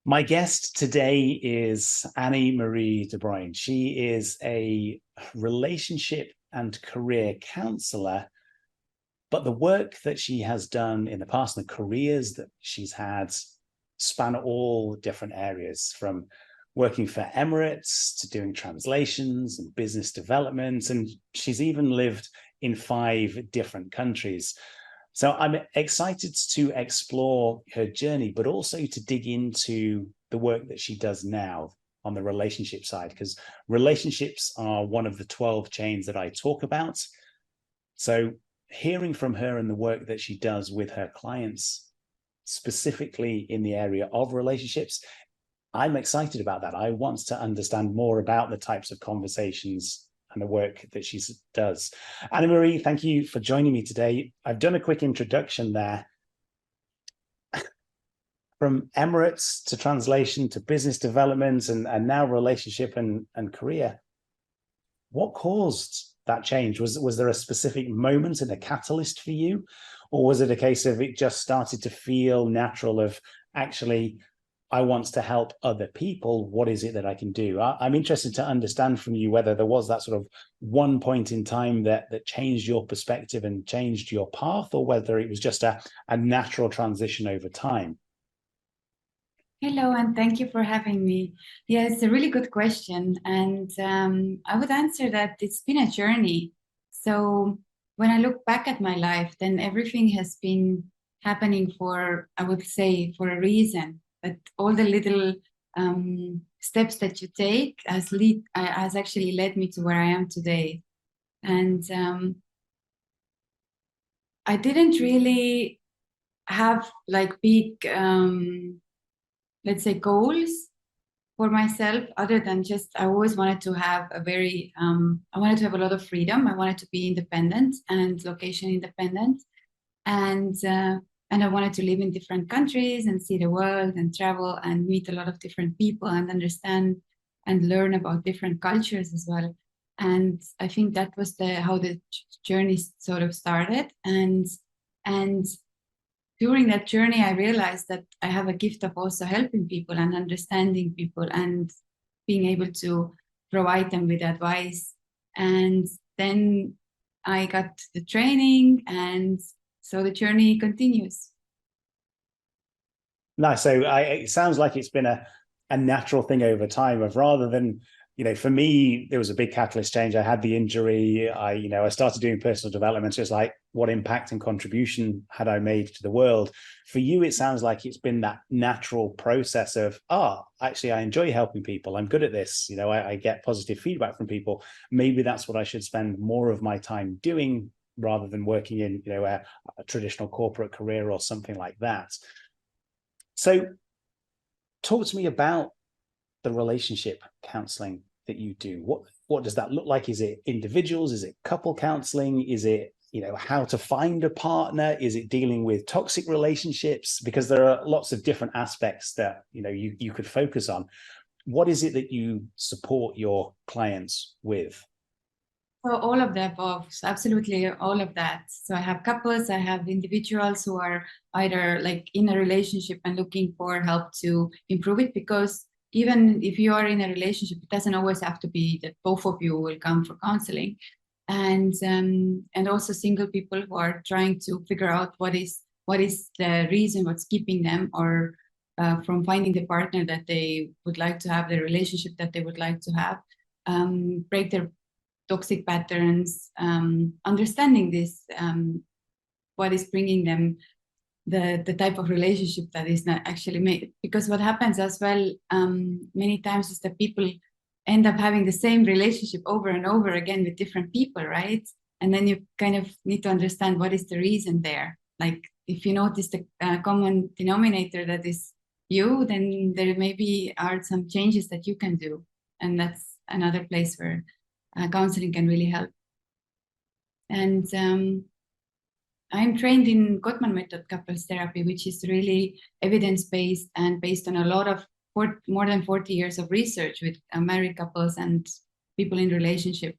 My guest today is Anni-Mari de Bruyn. She is a relationship and career counselor, but the work that she has done in the past and the careers that she's had span all different areas, from working for Emirates to doing translations and business development. And she's even lived in 5 different countries. So I'm excited to explore her journey, but also to dig into the work that she does now on the relationship side, because relationships are one of the 12 chains that I talk about. So hearing from her and the work that she does with her clients, specifically in the area of relationships, I'm excited about that. I want to understand more about the types of conversations and the work that she does. Anni-Mari, thank you for joining me today. I've done a quick introduction there. From Emirates to translation to business development and now relationship and career. What caused that change? Was there a specific moment and a catalyst for you? Or was it a case of it just started to feel natural of actually, I want to help other people. What is it that I can do? I'm interested to understand from you whether there was that sort of one point in time that changed your perspective and changed your path, or whether it was just a natural transition over time. Hello, and thank you for having me. Yeah, it's a really good question. And I would answer that it's been a journey. So when I look back at my life, then everything has been happening for, I would say, for a reason. But all the little steps that you take has actually led me to where I am today. And I didn't really have like big let's say goals for myself, other than just I always wanted to have I wanted to have a lot of freedom. I wanted to be independent and location independent, and I wanted to live in different countries and see the world and travel and meet a lot of different people and understand and learn about different cultures as well. And I think that was the how the journey sort of started. And during that journey, I realized that I have a gift of also helping people and understanding people and being able to provide them with advice. And then I got the training, and so the journey continues. Nice. So it sounds like it's been a natural thing over time of, rather than, for me, there was a big catalyst change. I had the injury. I started doing personal development. So it's like, what impact and contribution had I made to the world? For you, it sounds like it's been that natural process of, actually, I enjoy helping people. I'm good at this. I get positive feedback from people. Maybe that's what I should spend more of my time doing, rather than working in, a traditional corporate career or something like that. So talk to me about the relationship counseling that you do. What does that look like? Is it individuals? Is it couple counseling? Is it, how to find a partner? Is it dealing with toxic relationships? Because there are lots of different aspects that, you could focus on. What is it that you support your clients with? So all of the above, so absolutely all of that. So I have couples, I have individuals who are either like in a relationship and looking for help to improve it, because even if you are in a relationship, it doesn't always have to be that both of you will come for counseling. And also single people who are trying to figure out what is the reason, what's keeping them, or from finding the partner that they would like to have, the relationship that they would like to have, break their toxic patterns, understanding this, what is bringing them the type of relationship that is not actually made. Because what happens as well many times is that people end up having the same relationship over and over again with different people, right? And then you kind of need to understand what is the reason there. Like if you notice the common denominator that is you, then there maybe are some changes that you can do. And that's another place where counseling can really help. And I'm trained in Gottman method couples therapy, which is really evidence-based and based on a lot of more than 40 years of research with married couples and people in relationship.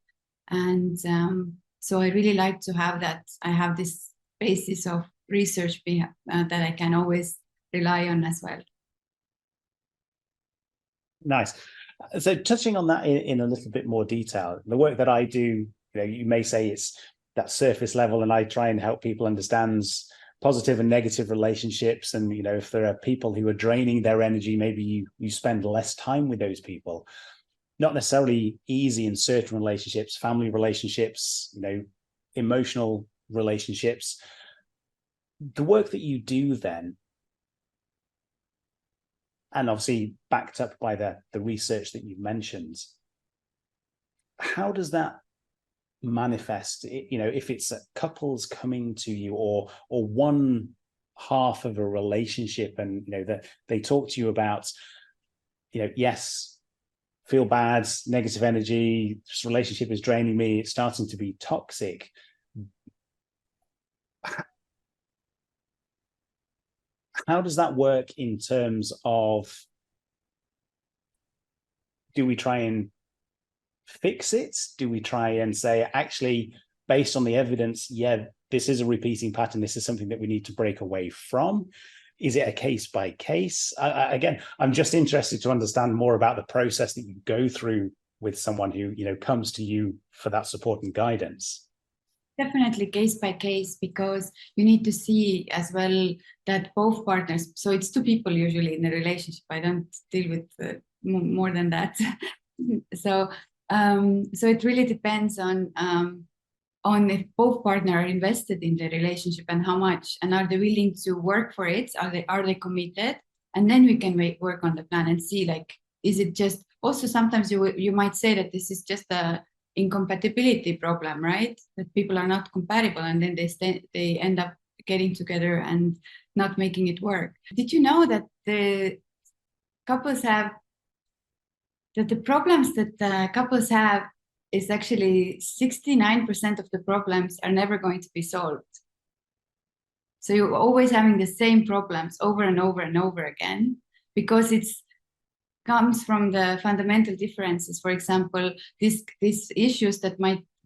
And so I really like to have that. I have this basis of research that I can always rely on as well. Nice. So touching on that in a little bit more detail, the work that I do, you may say it's that surface level, and I try and help people understand positive and negative relationships. And, if there are people who are draining their energy, maybe you spend less time with those people. Not necessarily easy in certain relationships, family relationships, emotional relationships. The work that you do then, and obviously backed up by the research that you've mentioned, how does that manifest? If it's couples coming to you, or one half of a relationship, and that they talk to you about, yes, feel bad, negative energy, this relationship is draining me, it's starting to be toxic. How does that work in terms of, do we try and fix it? Do we try and say, actually, based on the evidence, yeah, this is a repeating pattern, this is something that we need to break away from? Is it a case by case? Again, I'm just interested to understand more about the process that you go through with someone who, comes to you for that support and guidance. Definitely case by case, because you need to see as well that both partners, so it's two people usually in a relationship. I don't deal with more than that. So it really depends on if both partners are invested in the relationship and how much, and are they willing to work for it? Are they committed? And then we can work on the plan and see, like, is it just, also sometimes you might say that this is just a incompatibility problem, right? That people are not compatible, and then they end up getting together and not making it work. Did you know that the problems that couples have is actually 69% of the problems are never going to be solved? So you're always having the same problems over and over and over again, because it's comes from the fundamental differences. For example, these issues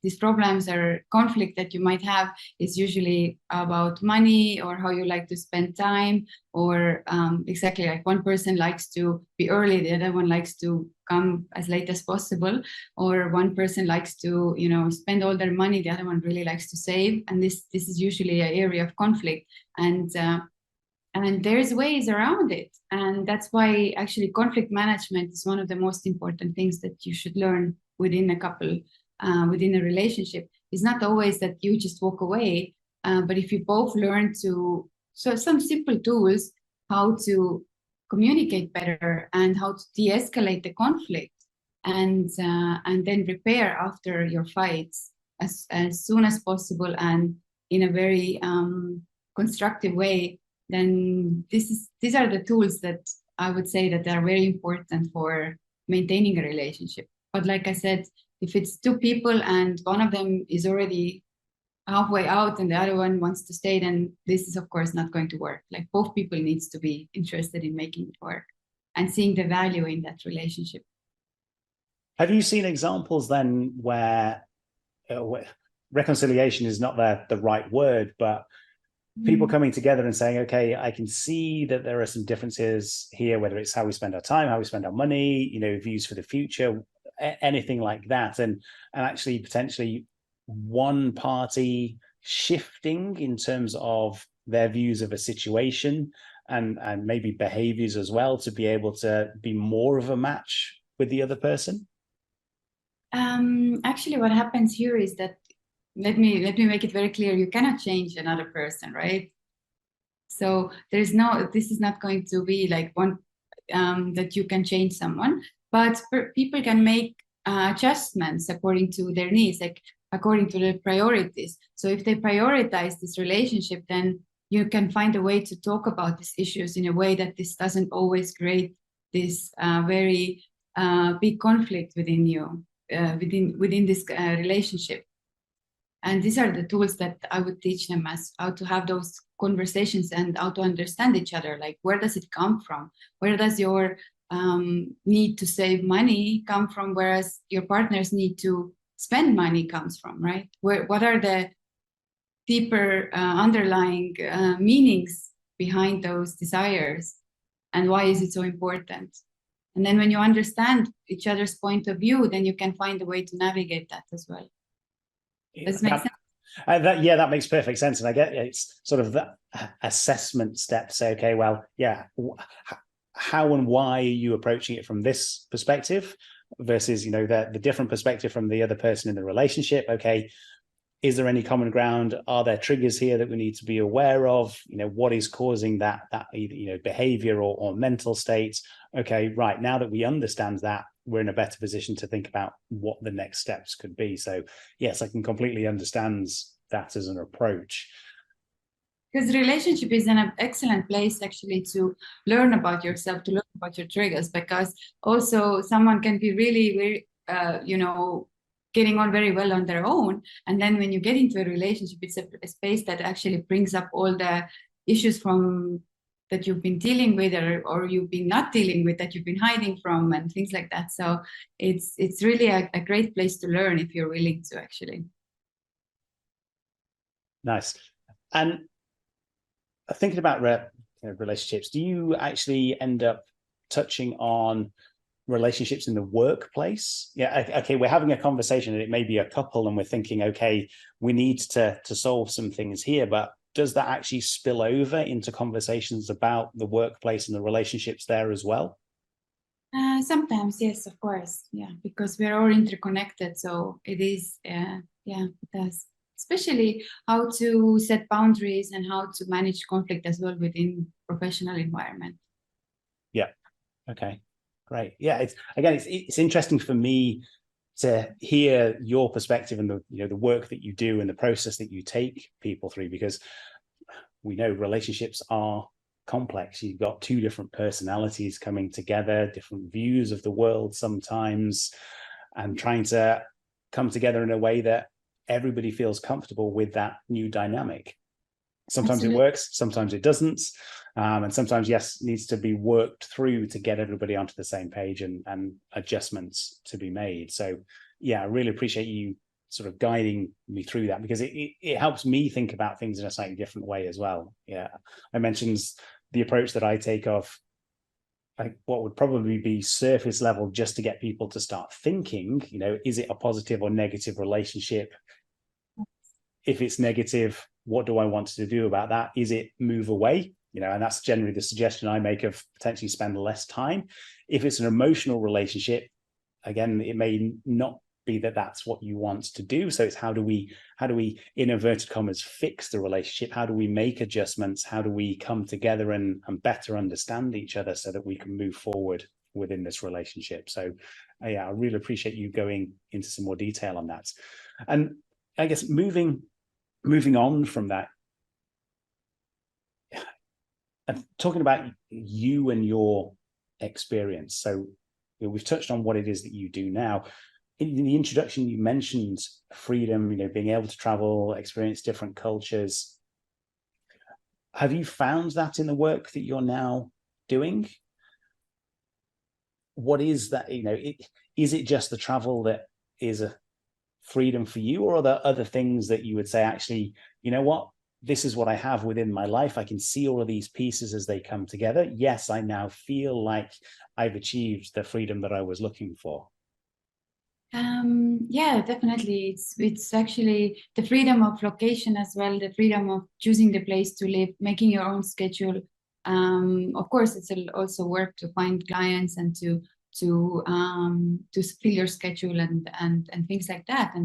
these problems or conflict that you might have is usually about money, or how you like to spend time, or exactly, like one person likes to be early, the other one likes to come as late as possible, or one person likes to spend all their money, the other one really likes to save, and this is usually an area of conflict. And there's ways around it. And that's why actually conflict management is one of the most important things that you should learn within a couple, within a relationship. It's not always that you just walk away, but if you both learn so some simple tools, how to communicate better and how to de-escalate the conflict, and then repair after your fights as soon as possible and in a very constructive way, then these are the tools that I would say that are very important for maintaining a relationship. But like I said, if it's two people and one of them is already halfway out and the other one wants to stay, then this is of course not going to work. Like, both people needs to be interested in making it work and seeing the value in that relationship. Have you seen examples then where reconciliation is not the right word, but people coming together and saying, okay, I can see that there are some differences here, whether it's how we spend our time, how we spend our money, views for the future, anything like that. And actually potentially one party shifting in terms of their views of a situation, and maybe behaviors as well, to be able to be more of a match with the other person? Actually, what happens here is that, let me make it very clear, you cannot change another person, right? So this is not going to be like one that you can change someone, but people can make adjustments according to their needs, like according to their priorities. So if they prioritize this relationship, then you can find a way to talk about these issues in a way that this doesn't always create this very big conflict within you, within this relationship. And these are the tools that I would teach them, as how to have those conversations and how to understand each other. Like, where does it come from? Where does your need to save money come from, whereas your partner's need to spend money comes from, right? What are the deeper underlying meanings behind those desires, and why is it so important? And then when you understand each other's point of view, then you can find a way to navigate that as well. Does it make sense? That makes perfect sense. And I get it's sort of the assessment step. Say, okay, well, yeah, how and why are you approaching it from this perspective versus, the different perspective from the other person in the relationship? Okay, is there any common ground? Are there triggers here that we need to be aware of? What is causing that behavior or mental state? Okay, right. Now that we understand that, we're in a better position to think about what the next steps could be. So yes, I can completely understand that as an approach. Because the relationship is an excellent place actually to learn about yourself, to learn about your triggers, because also someone can be really very, getting on very well on their own. And then when you get into a relationship, it's a space that actually brings up all the issues from that you've been dealing with or you've been not dealing with, that you've been hiding from, and things like that. So it's really a great place to learn if you're willing to actually. Nice. And thinking about relationships, do you actually end up touching on relationships in the workplace? Yeah, okay, we're having a conversation and it may be a couple and we're thinking, okay, we need to solve some things here, but does that actually spill over into conversations about the workplace and the relationships there as well? Sometimes, yes, of course. Yeah, because we're all interconnected. So it is, it does. Especially how to set boundaries and how to manage conflict as well within professional environment. Yeah. Okay. Great. Yeah. It's interesting for me to hear your perspective and the work that you do and the process that you take people through, because we know relationships are complex. You've got two different personalities coming together, different views of the world sometimes, and trying to come together in a way that everybody feels comfortable with that new dynamic. Sometimes Absolutely. It works, sometimes it doesn't. And sometimes, yes, needs to be worked through to get everybody onto the same page and adjustments to be made. So yeah, I really appreciate you sort of guiding me through that, because it helps me think about things in a slightly different way as well. Yeah. I mentioned the approach that I take of like what would probably be surface level just to get people to start thinking, is it a positive or negative relationship? If it's negative, what do I want to do about that? Is it move away? And that's generally the suggestion I make, of potentially spend less time. If it's an emotional relationship, again, it may not be that that's what you want to do. So it's how do we, in inverted commas, fix the relationship? How do we make adjustments? How do we come together and better understand each other so that we can move forward within this relationship? So yeah, I really appreciate you going into some more detail on that. And I guess moving on from that, and talking about you and your experience. So we've touched on what it is that you do now. In the introduction, you mentioned freedom, being able to travel, experience different cultures. Have you found that in the work that you're now doing? What is that? Is it just the travel that is a freedom for you, or are there other things that you would say, actually, what? This is what I have within my life. I can see all of these pieces as they come together. Yes, I now feel like I've achieved the freedom that I was looking for. Yeah, definitely. It's actually the freedom of location as well, the freedom of choosing the place to live, making your own schedule. Of course, it's also work to find clients and to fill your schedule and things like that.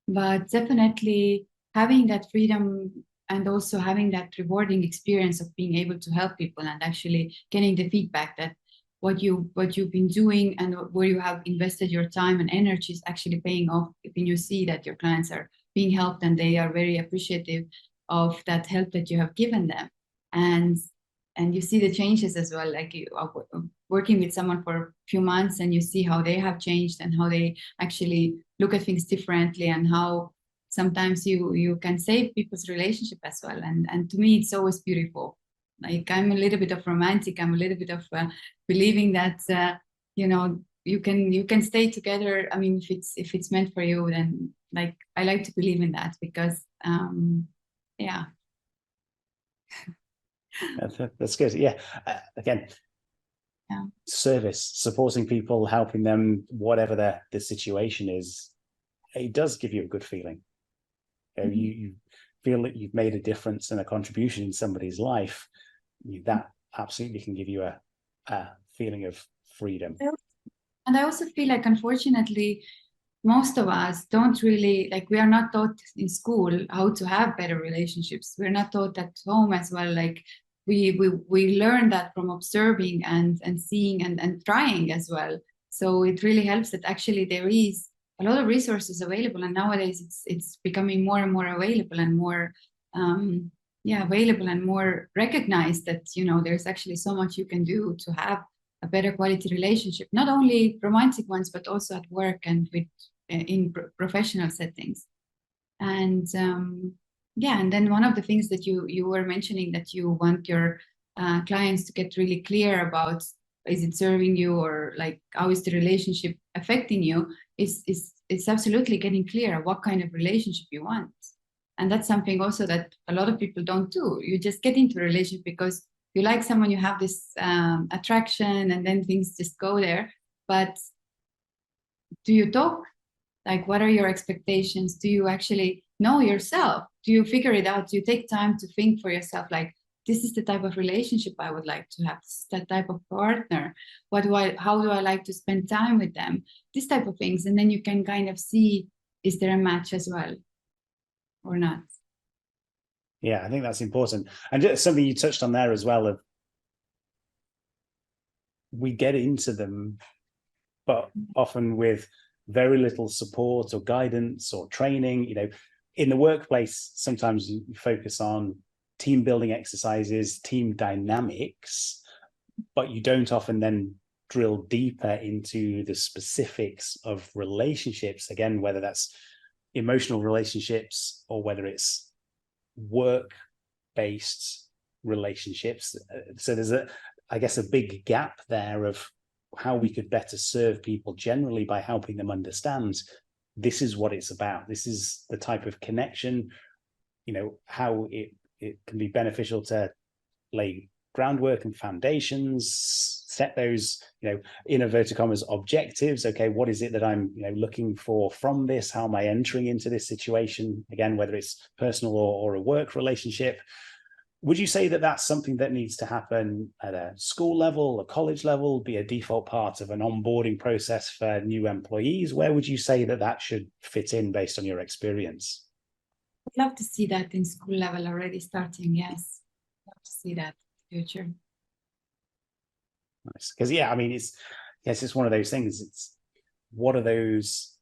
But definitely having that freedom and also having that rewarding experience of being able to help people and actually getting the feedback that what you've been doing and where you have invested your time and energy is actually paying off when you see that your clients are being helped and they are very appreciative of that help that you have given them, and you see the changes as well, like you are working with someone for a few months and you see how they have changed and how they actually look at things differently, and how sometimes you can save people's relationship as well, and to me it's always beautiful. Like I'm a little bit of romantic. I'm a little bit of believing that you can stay together. I mean, if it's meant for you, then like I like to believe in that, because yeah. That's good. Yeah. Again, service, supporting people, helping them, whatever the situation is, it does give you a good feeling. You feel that you've made a difference and a contribution in somebody's life. That absolutely can give you a feeling of freedom. And I also feel like, unfortunately, most of us don't really, like, we are not taught in school how to have better relationships. We're not taught at home as well. Like, we learn that from observing and seeing and trying as well. So it really helps that actually there is a lot of resources available, and nowadays it's becoming more and more available and more available and more recognized that, you know, there's actually so much you can do to have a better quality relationship, not only romantic ones, but also at work and with in professional settings. And and then one of the things that you were mentioning, that you want your clients to get really clear about, is it serving you, or like how is the relationship affecting you, is it's absolutely getting clear what kind of relationship you want. And that's something also that a lot of people don't do. You just get into a relationship because you like someone, you have this attraction, and then things just go there. But do you talk? Like, what are your expectations? Do you actually know yourself? Do you figure it out? Do you take time to think for yourself, like, this is the type of relationship I would like to have, this is that type of partner, how do I like to spend time with them, this type of things. And then you can kind of see, is there a match as well or not? Yeah, I think that's important. And just something you touched on there as well, of we get into them, but often with very little support or guidance or training. You know, in the workplace, sometimes you focus on team building exercises, team dynamics, but you don't often then drill deeper into the specifics of relationships. Again, whether that's emotional relationships or whether it's work-based relationships. So there's I guess, a big gap there of how we could better serve people generally by helping them understand this is what it's about. This is the type of connection, you know, how it can be beneficial to lay groundwork and foundations, set those, you know, in inverted commas, objectives. Okay, what is it that I'm, you know, looking for from this? How am I entering into this situation? Again, whether it's personal or a work relationship. Would you say that that's something that needs to happen at a school level, a college level, be a default part of an onboarding process for new employees? Where would you say that that should fit in based on your experience? I'd love to see that in school level already starting. Yes, I'd love to see that in the future. Nice. Because yeah, I mean, it's one of those things. It's what are those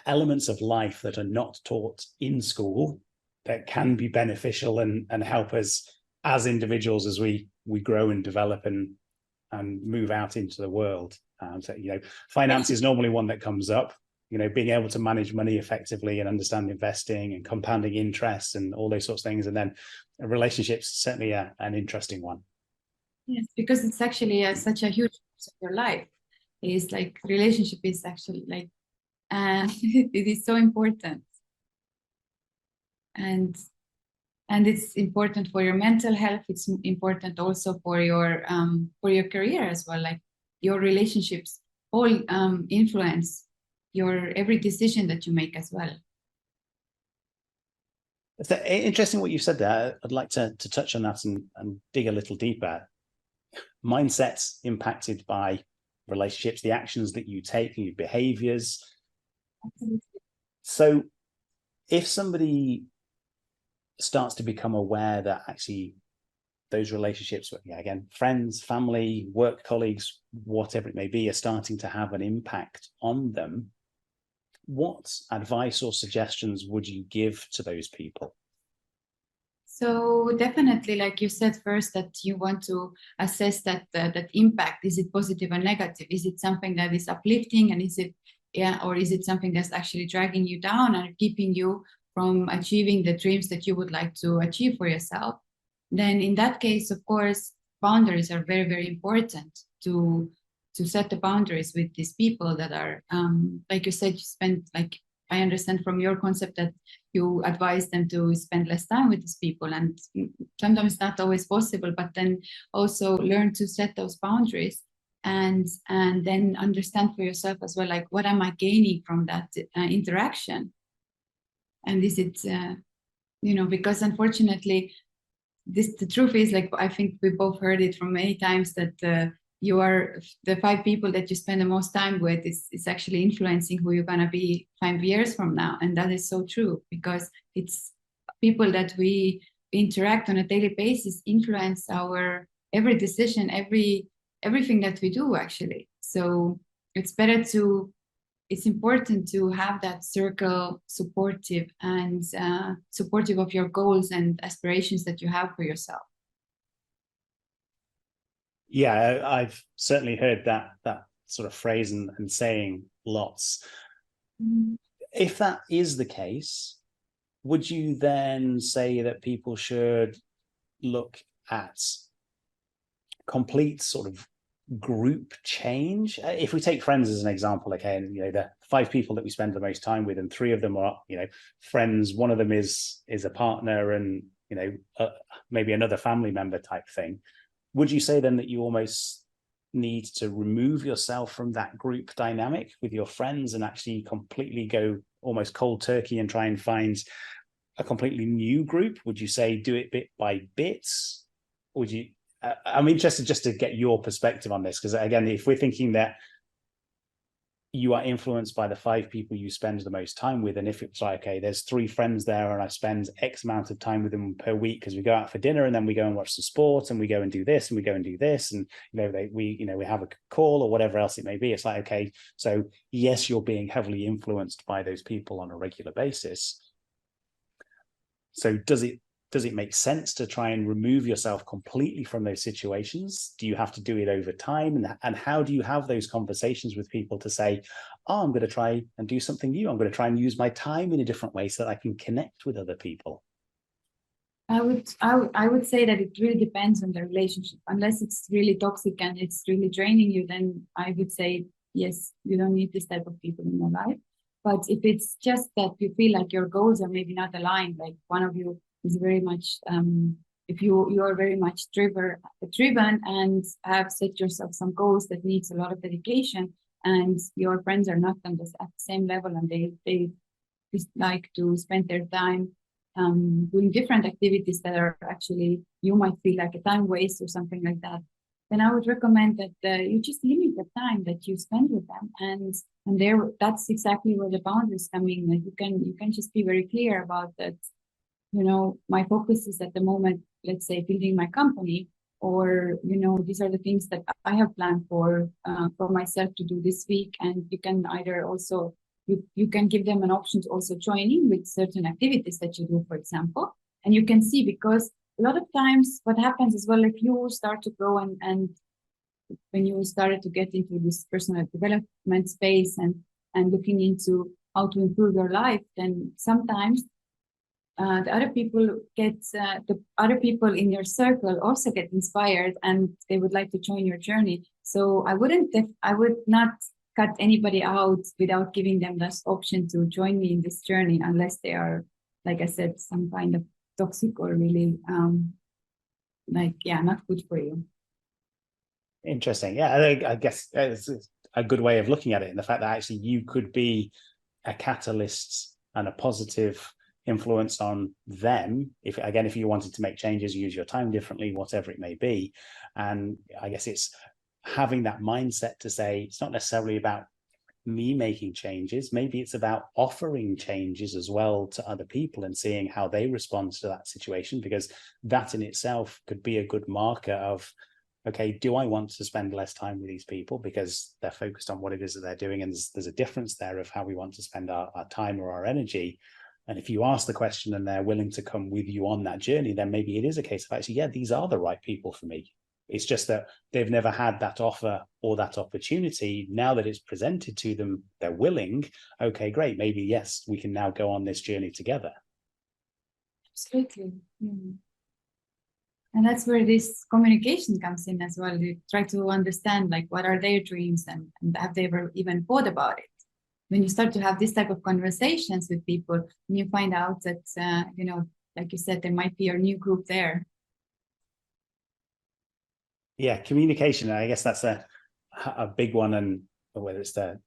elements of life that are not taught in school that can be beneficial and help us as individuals as we grow and develop and move out into the world. So, you know, finance is normally one that comes up, you know, being able to manage money effectively and understand investing and compounding interest and all those sorts of things. And then relationships, certainly an interesting one. Yes, because it's actually such a huge part of your life. It's like relationship is actually like, it is so important. And it's important for your mental health. It's important also for your career as well. Like, your relationships all influence your every decision that you make as well. It's interesting what you said there. I'd like to touch on that and dig a little deeper. Mindsets impacted by relationships, the actions that you take, your behaviors. Absolutely. So if somebody starts to become aware that actually those relationships, again, friends, family, work colleagues, whatever it may be, are starting to have an impact on them, what advice or suggestions would you give to those people? So definitely, like you said first, that you want to assess that impact. Is it positive or negative? Is it something that is uplifting, and or is it something that's actually dragging you down and keeping you from achieving the dreams that you would like to achieve for yourself? Then in that case, of course, boundaries are very, very important to set the boundaries with these people that are, like you said, you spend like I understand from your concept that you advise them to spend less time with these people, and sometimes not always possible, but then also learn to set those boundaries and then understand for yourself as well, like, what am I gaining from that interaction? And is it, because unfortunately, the truth is, like, I think we both heard it from many times, that you are the 5 people that you spend the most time with is actually influencing who you're going to be 5 years from now. And that is so true, because it's people that we interact on a daily basis influence our every decision, everything that we do, actually. So it's important to have that circle supportive and supportive of your goals and aspirations that you have for yourself. Yeah, I've certainly heard that sort of phrase and saying lots. If that is the case, would you then say that people should look at complete sort of group change? If we take friends as an example, okay, and the 5 people that we spend the most time with, and 3 of them are friends, one of them is a partner, and maybe another family member type thing. Would you say then that you almost need to remove yourself from that group dynamic with your friends and actually completely go almost cold turkey and try and find a completely new group? Would you say do it bit by bits? Would you? I'm interested just to get your perspective on this, because again, if we're thinking that you are influenced by the 5 people you spend the most time with, and if it's like, okay, there's 3 friends there and I spend X amount of time with them per week because we go out for dinner and then we go and watch the sport and we go and do this and we go and do this, and we have a call or whatever else it may be. It's like, okay, so yes, you're being heavily influenced by those people on a regular basis. So does it make sense to try and remove yourself completely from those situations? Do you have to do it over time? And how do you have those conversations with people to say, oh, I'm going to try and do something new. I'm going to try and use my time in a different way so that I can connect with other people? I would say that it really depends on the relationship. Unless it's really toxic and it's really draining you, then I would say, yes, you don't need this type of people in your life. But if it's just that you feel like your goals are maybe not aligned, like one of you is very much, if you are very much driven and have set yourself some goals that needs a lot of dedication, and your friends are not at the same level, and they like to spend their time doing different activities that are actually, you might feel like a time waste or something like that, then I would recommend that you just limit the time that you spend with them, and that's exactly where the boundaries come in. Like you can just be very clear about that. My focus is at the moment, let's say, building my company, or these are the things that I have planned for myself to do this week. And you can either also you can give them an option to also join in with certain activities that you do, for example. And you can see, because a lot of times what happens is, well, if you start to grow and when you started to get into this personal development space and looking into how to improve your life, then sometimes the other people in your circle also get inspired and they would like to join your journey. So I would not cut anybody out without giving them this option to join me in this journey, unless they are, like I said, some kind of toxic or really not good for you. Interesting. Yeah, I guess it's a good way of looking at it, in the fact that actually you could be a catalyst and a positive influence on them if you wanted to make changes, use your time differently, whatever it may be. And I guess it's having that mindset to say it's not necessarily about me making changes, maybe it's about offering changes as well to other people and seeing how they respond to that situation, because that in itself could be a good marker of, okay, do I want to spend less time with these people because they're focused on what it is that they're doing, and there's a difference there of how we want to spend our time or our energy. And if you ask the question and they're willing to come with you on that journey, then maybe it is a case of actually, yeah, these are the right people for me. It's just that they've never had that offer or that opportunity. Now that it's presented to them, they're willing. Okay, great. Maybe, yes, we can now go on this journey together. Absolutely. Mm. And that's where this communication comes in as well. You try to understand, like, what are their dreams and have they ever even thought about it? when you start to have this type of conversations with people, and you find out that, like you said, there might be a new group there. Yeah, communication. I guess that's a big one, and whether it's the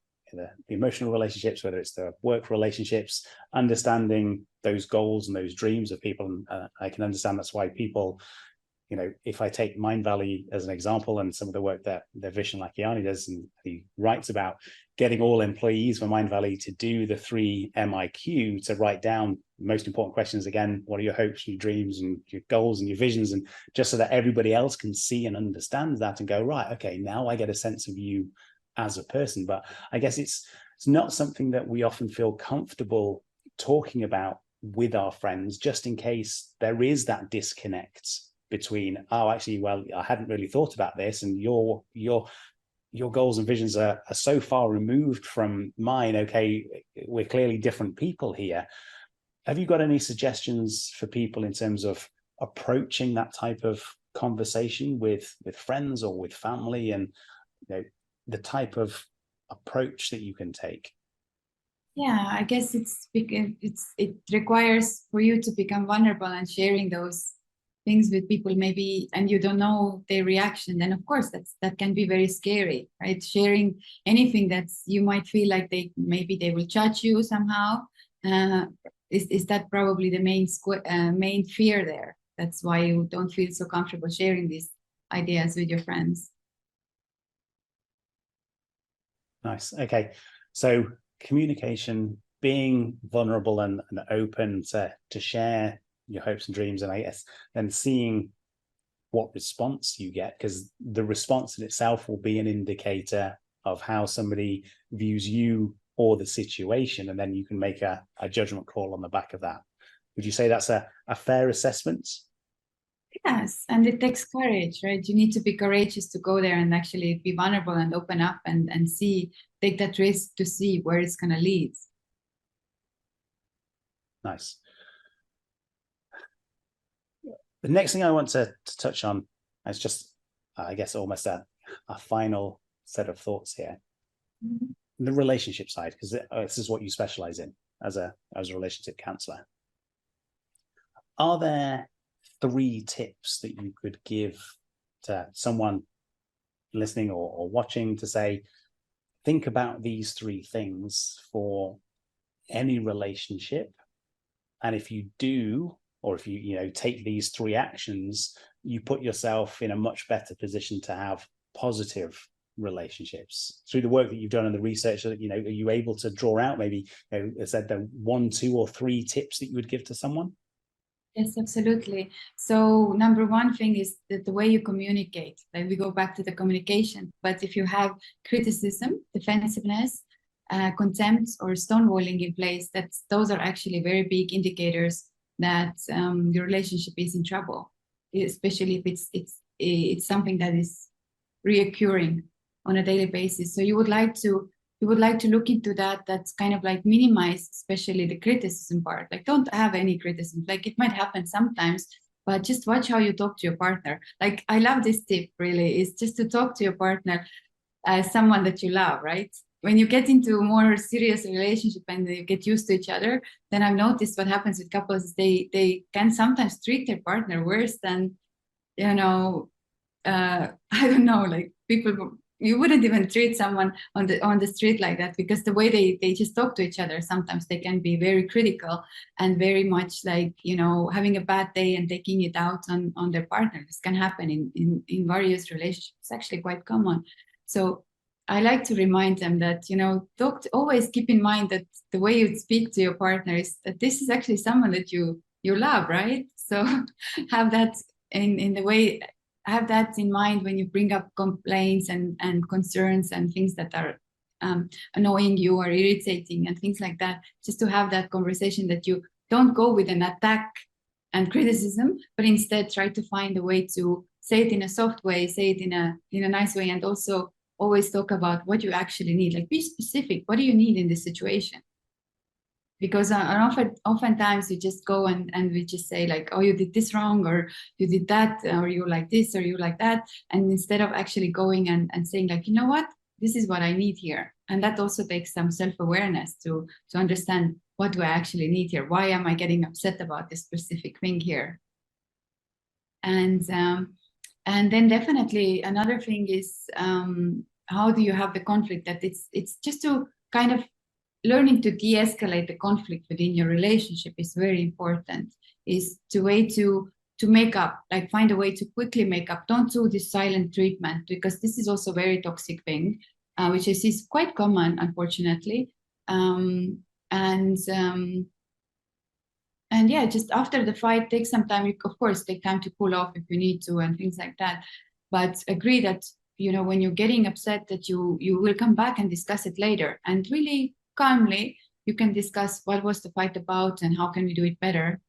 emotional relationships, whether it's the work relationships, understanding those goals and those dreams of people. And I can understand that's why people, if I take Mindvalley as an example and some of the work that Vishen Lakhiani does, and he writes about getting all employees for Mindvalley to do the 3 MIQ, to write down most important questions again, what are your hopes and your dreams and your goals and your visions, and just so that everybody else can see and understand that and go, right, okay, now I get a sense of you as a person. But I guess it's not something that we often feel comfortable talking about with our friends, just in case there is that disconnect between, oh, actually, well, I hadn't really thought about this, and your goals and visions are so far removed from mine. Okay, we're clearly different people here. Have you got any suggestions for people in terms of approaching that type of conversation with friends or with family, and the type of approach that you can take? Yeah, I guess it requires for you to become vulnerable and sharing those things with people, maybe, and you don't know their reaction. Then of course that can be very scary, right? Sharing anything that you might feel like they will judge you somehow. Is that probably the main fear there? That's why you don't feel so comfortable sharing these ideas with your friends. Nice. Okay, so communication, being vulnerable and open to share your hopes and dreams, and I guess then seeing what response you get, because the response in itself will be an indicator of how somebody views you or the situation, and then you can make a judgment call on the back of that. Would you say that's a fair assessment? Yes, and it takes courage, right? You need to be courageous to go there and actually be vulnerable and open up and take that risk to see where it's going to lead. Nice. The next thing I want to touch on is just, I guess, almost a final set of thoughts here. Mm-hmm. The relationship side, because this is what you specialize in as a relationship counselor. Are there 3 tips that you could give to someone listening or watching to say, think about these 3 things for any relationship, and if you do, or if you take these 3 actions, you put yourself in a much better position to have positive relationships? Through the work that you've done and the research, that are you able to draw out maybe said the 1, 2, or 3 tips that you would give to someone? Yes, absolutely. So number 1 thing is that the way you communicate, like we go back to the communication, but if you have criticism, defensiveness, contempt, or stonewalling in place, those are actually very big indicators that your relationship is in trouble, especially if it's something that is reoccurring on a daily basis. So you would like to look into that. That's kind of like minimize, especially the criticism part. Like, don't have any criticism. Like, it might happen sometimes, but just watch how you talk to your partner. Like, I love this tip, really, is just to talk to your partner as someone that you love, right? When you get into a more serious relationship and you get used to each other, then I've noticed what happens with couples, they can sometimes treat their partner worse than, I don't know, like people, you wouldn't even treat someone on the street like that, because the way they just talk to each other, sometimes they can be very critical and very much like, having a bad day and taking it out on their partner. This can happen in various relationships. It's actually quite common. So I like to remind them that, always keep in mind that the way you speak to your partner is that this is actually someone that you love, right? So have that in the way, have that in mind when you bring up complaints and concerns and things that are annoying you or irritating and things like that. Just to have that conversation, that you don't go with an attack and criticism, but instead try to find a way to say it in a soft way, say it in a nice way, and also always talk about what you actually need. Like, be specific. What do you need in this situation? Because oftentimes you just go and we just say like, oh, you did this wrong, or you did that, or you like this, or you like that. And instead of actually going and saying like, you know what, this is what I need here. And that also takes some self-awareness to understand, what do I actually need here? Why am I getting upset about this specific thing here? And then definitely another thing is, how do you have the conflict? That it's just to kind of learning to de-escalate the conflict within your relationship is very important. Is to way to make up, like find a way to quickly make up. Don't do this silent treatment, because this is also a very toxic thing, which is quite common, unfortunately. And yeah, just after the fight, take some time. You, of course, take time to cool off if you need to and things like that. But agree that, when you're getting upset, that you will come back and discuss it later. And really calmly, you can discuss what was the fight about and how can we do it better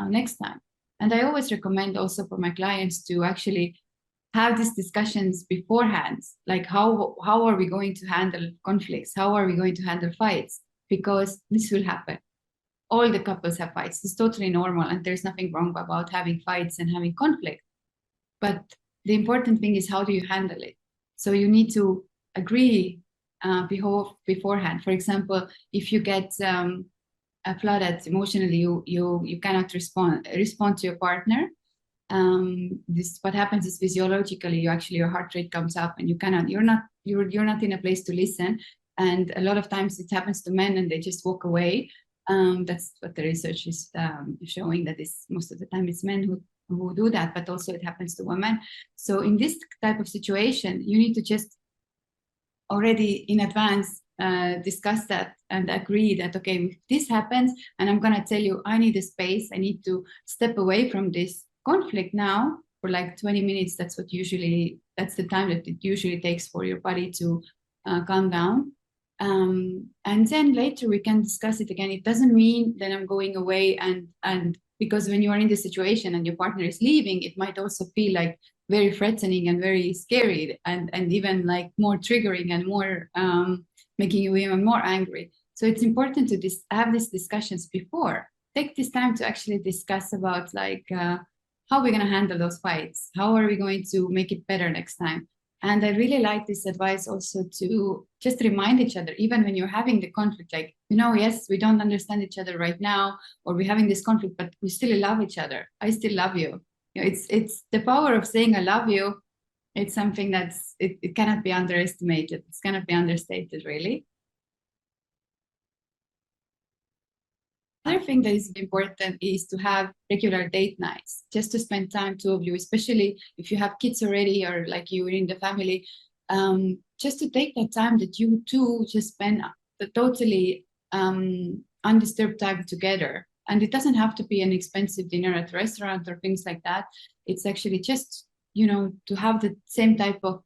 next time. And I always recommend also for my clients to actually have these discussions beforehand. Like how are we going to handle conflicts? How are we going to handle fights? Because this will happen. All the couples have fights. It's totally normal, and there's nothing wrong about having fights and having conflict. But the important thing is, how do you handle it? So you need to agree beforehand. For example, if you get flooded emotionally, you cannot respond to your partner. This, what happens is, physiologically, your heart rate comes up, and you're not in a place to listen. And a lot of times it happens to men, and they just walk away. That's what the research is showing, that is most of the time it's men who do that, but also it happens to women. So in this type of situation, you need to just already in advance discuss that and agree that, okay, if this happens, and I'm gonna tell you, I need a space, I need to step away from this conflict now for like 20 minutes. That's the time that it usually takes for your body to calm down. And then later we can discuss it again. It doesn't mean that I'm going away, and because when you are in this situation and your partner is leaving, it might also feel like very threatening and very scary, and even like more triggering and more making you even more angry. So it's important to have these discussions before. Take this time to actually discuss about like how we're going to handle those fights. How are we going to make it better next time? And I really like this advice also to just remind each other, even when you're having the conflict, like, yes, we don't understand each other right now, or we're having this conflict, but we still love each other. I still love you. It's the power of saying I love you. It's something it cannot be underestimated. It's cannot be understated, really. Another thing that is important is to have regular date nights, just to spend time, two of you, especially if you have kids already, or like you're in the family, just to take that time that you two just spend the totally undisturbed time together. And it doesn't have to be an expensive dinner at a restaurant or things like that. It's actually just, to have the same type of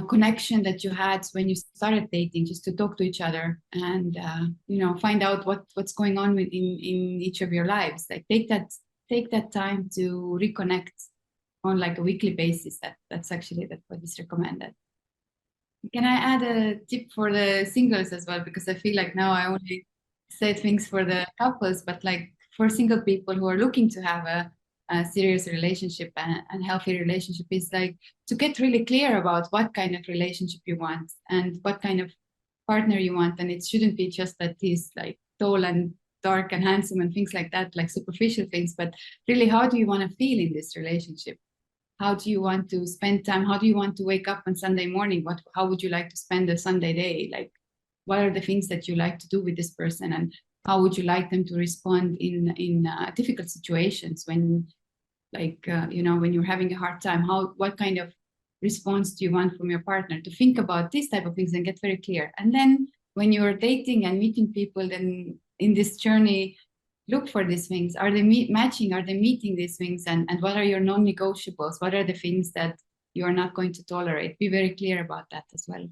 connection that you had when you started dating, just to talk to each other and find out what's going on in each of your lives. Like take that time to reconnect on like a weekly basis. That's what is recommended. Can I add a tip for the singles as well? Because I feel like now I only say things for the couples, but like for single people who are looking to have a serious relationship and healthy relationship, is like to get really clear about what kind of relationship you want and what kind of partner you want. And it shouldn't be just that he's like tall and dark and handsome and things like that, like superficial things, but really, how do you want to feel in this relationship? How do you want to spend time? How do you want to wake up on Sunday morning? How would you like to spend a Sunday day? Like, what are the things that you like to do with this person? And how would you like them to respond in difficult situations when, like, when you're having a hard time? What kind of response do you want from your partner? To think about these type of things and get very clear. And then when you're dating and meeting people, then in this journey, look for these things. Are they matching? Are they meeting these things? And what are your non-negotiables? What are the things that you are not going to tolerate? Be very clear about that as well.